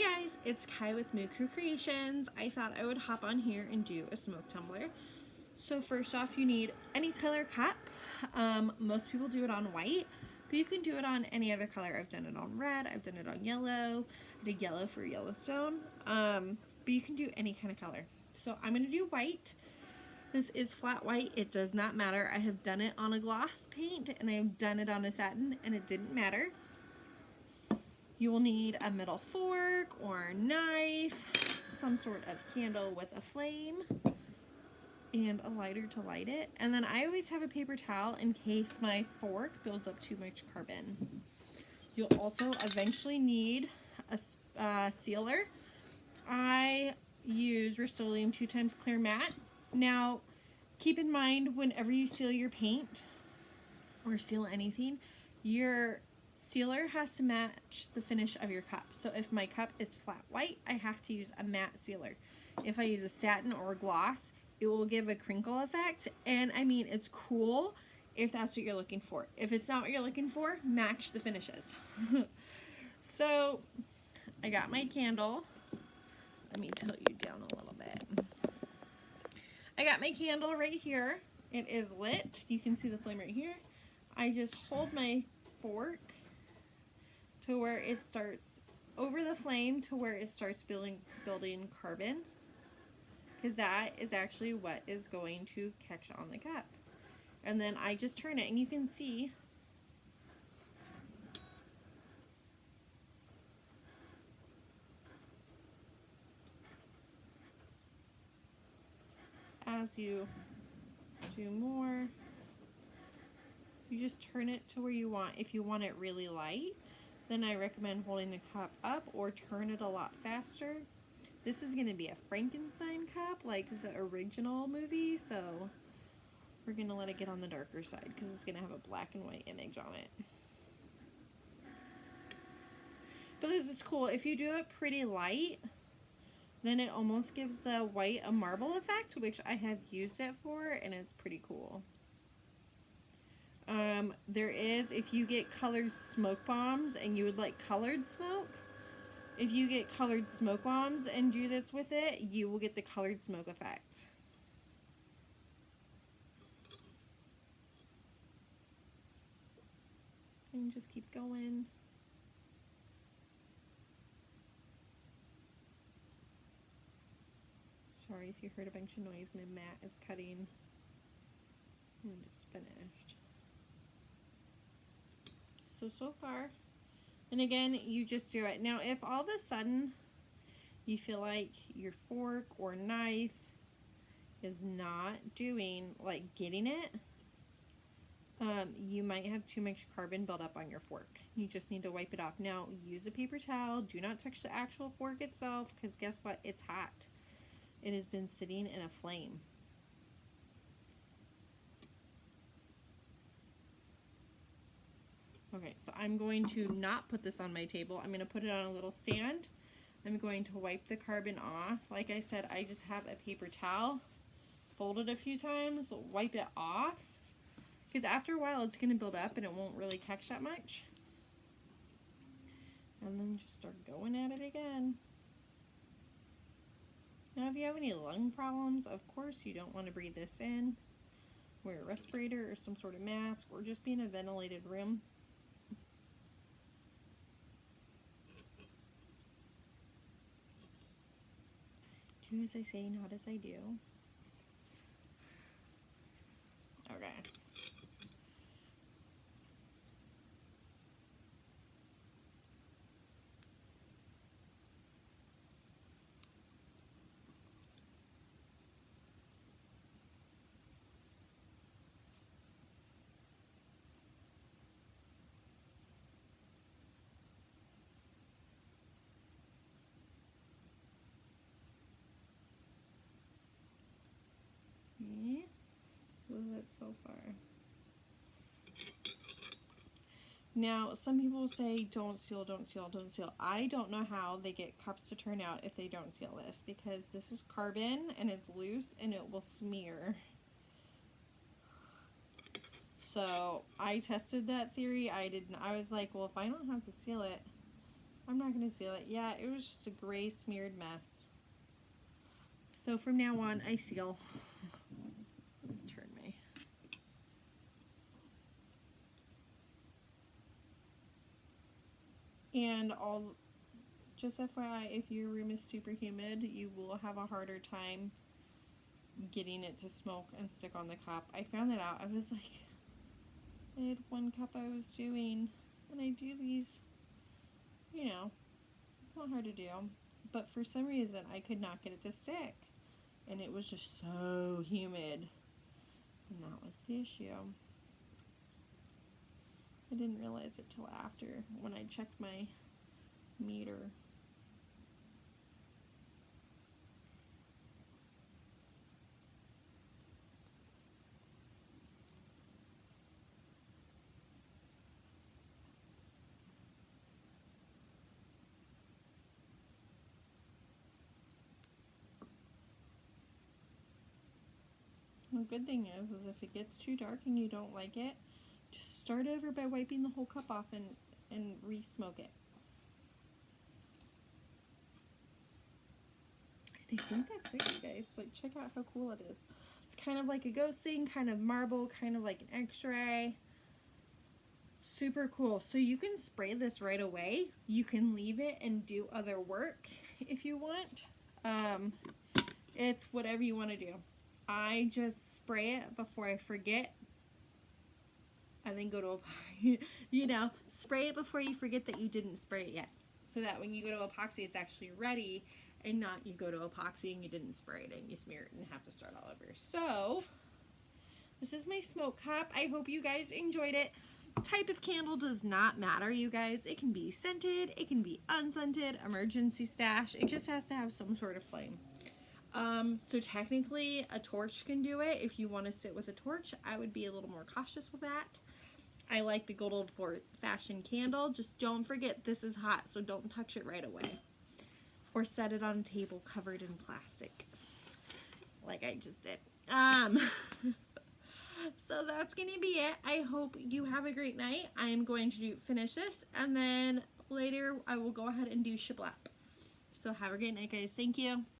guys, it's Kai with Moo Crew Creations. I thought I would hop on here and do a smoke tumbler. So first off, you need any color cup. Most people do it on white, but you can do it on any other color. I've done it on red, I've done it on yellow. I did yellow for Yellowstone, but you can do any kind of color. So I'm going to do white. This is flat white. It does not matter. I have done it on a gloss paint and I have done it on a satin and it didn't matter. You will need a metal fork or knife, some sort of candle with a flame, and a lighter to light it. And then I always have a paper towel in case my fork builds up too much carbon. You'll also eventually need a sealer. I use Rust-Oleum 2x clear matte. Now, keep in mind whenever you seal your paint or seal anything, your sealer has to match the finish of your cup. So if my cup is flat white, I have to use a matte sealer. If I use a satin or a gloss, it will give a crinkle effect. And I mean, it's cool if that's what you're looking for. If it's not what you're looking for, match the finishes. So I got my candle. Let me tilt you down a little bit. I got my candle right here. It is lit. You can see the flame right here. I just hold my fork to where it starts over the flame to where it starts building carbon, because that is actually what is going to catch on the cup. And then I just turn it and you can see as you do more, you just turn it to where you want. If you want it really light, then I recommend holding the cup up or turn it a lot faster. This is going to be a Frankenstein cup like the original movie, so we're going to let it get on the darker side because it's going to have a black and white image on it. But this is cool. If you do it pretty light, then it almost gives the white a marble effect, which I have used it for, and it's pretty cool. There is, if you get colored smoke bombs and you would like colored smoke, if you get colored smoke bombs and do this with it, you will get the colored smoke effect. And just keep going. Sorry if you heard a bunch of noise, my mat is cutting. I'm just finished. So far, and again, you just do it. Now, if all of a sudden you feel like your fork or knife is not doing, like getting it, you might have too much carbon built up on your fork. You just need to wipe it off. Now, use a paper towel. Do not touch the actual fork itself, because guess what? It's hot. It has been sitting in a flame. Okay, so I'm going to not put this on my table. I'm going to put it on a little stand. I'm going to wipe the carbon off. Like I said, I just have a paper towel, fold it a few times, wipe it off, because after a while it's going to build up and it won't really catch that much. And then just start going at it again. Now, if you have any lung problems, of course you don't want to breathe this in. Wear a respirator or some sort of mask, or just be in a ventilated room. Do as I say, not as I do. Okay. See? Was it so far? Now, some people say don't seal, don't seal, don't seal. I don't know how they get cups to turn out if they don't seal this, because this is carbon and it's loose and it will smear. So I tested that theory. I was like, well, if I don't have to seal it, I'm not going to seal it. Yeah, it was just a gray smeared mess. So from now on, I seal. Let's turn my... And just FYI, if your room is super humid, you will have a harder time getting it to smoke and stick on the cup. I found that out. I was like, I had one cup I was doing, and I do these, you know, it's not hard to do. But for some reason, I could not get it to stick. And it was just so humid. And that was the issue. I didn't realize it till after when I checked my meter. The good thing is if it gets too dark and you don't like it, just start over by wiping the whole cup off and re-smoke it. And I think that's it, you guys. Like, check out how cool it is. It's kind of like a ghosting, kind of marble, kind of like an X-ray. Super cool. So you can spray this right away. You can leave it and do other work if you want. It's whatever you want to do. I just spray it before I forget, and then go to epoxy. You know, spray it before you forget that you didn't spray it yet, so that when you go to epoxy, it's actually ready, and not you go to epoxy and you didn't spray it and you smear it and have to start all over. So this is my smoke cup. I hope you guys enjoyed it. Type of candle does not matter, you guys. It can be scented, it can be unscented, emergency stash. It just has to have some sort of flame. So technically a torch can do it. If you want to sit with a torch, I would be a little more cautious with that. I like the good old-fashioned candle. Just don't forget this is hot, so don't touch it right away. Or set it on a table covered in plastic, like I just did. So that's gonna be it. I hope you have a great night. I am going to finish this, and then later I will go ahead and do shiplap. So have a great night, guys. Thank you.